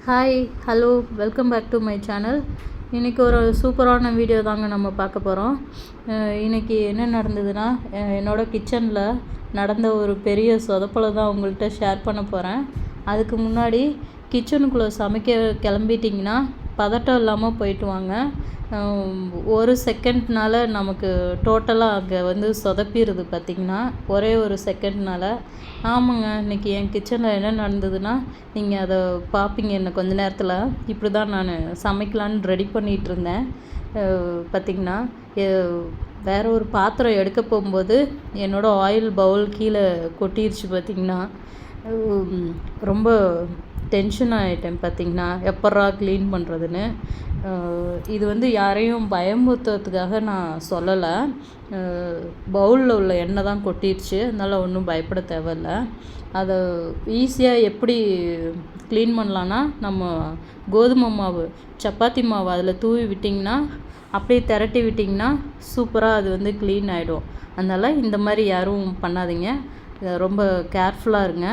Hi hello welcome back to my channel. இன்றைக்கி ஒரு சூப்பரான வீடியோ தாங்க நம்ம பார்க்க போகிறோம். இன்றைக்கி என்ன நடந்ததுன்னா, என்னோடய கிச்சனில் நடந்த ஒரு பெரிய சொதப்பலை தான் உங்கள்கிட்ட ஷேர் பண்ண போகிறேன். அதுக்கு முன்னாடி கிச்சனுக்குள்ளே சமைக்க கிளம்பிட்டிங்கன்னா பதட்டம் இல்லாமல் போயிட்டு வாங்க. ஒரு செகண்ட்னால் நமக்கு டோட்டலாக அங்கே சொதப்பிடுது பார்த்திங்கன்னா, ஒரே ஒரு செகண்ட்னால். ஆமாங்க, இன்றைக்கி என் கிச்சனில் என்ன நடந்ததுன்னா, நீங்கள் அதை பார்ப்பீங்க இன்னும் கொஞ்ச நேரத்தில். இப்படி தான் நான் சமைக்கலான்னு ரெடி பண்ணிகிட்ருந்தேன். பார்த்திங்கன்னா வேறு ஒரு பாத்திரம் எடுக்க போகும்போது என்னோடய ஆயில் பவுல் கீழே கொட்டிருச்சு. பார்த்திங்கன்னா ரொம்ப டென்ஷன் ஆகிட்டேன். பார்த்திங்கன்னா எப்பட்றா க்ளீன் பண்ணுறதுன்னு. இது யாரையும் பயமுறுத்துறதுக்காக நான் சொல்லலை. பவுலில் உள்ள எண்ணெய் தான் கொட்டிடுச்சு, அதனால் ஒன்றும் பயப்பட தேவையில்ல. அதை ஈஸியாக எப்படி க்ளீன் பண்ணலான்னா, நம்ம கோதுமை மாவு, சப்பாத்தி மாவு அதில் தூவி விட்டிங்கன்னா, அப்படியே திரட்டி விட்டிங்கன்னா சூப்பராக அது க்ளீன் ஆகிடும். அதனால் இந்த மாதிரி யாரும் பண்ணாதீங்க, ரொம்ப கேர்ஃபுல்லாக இருங்க.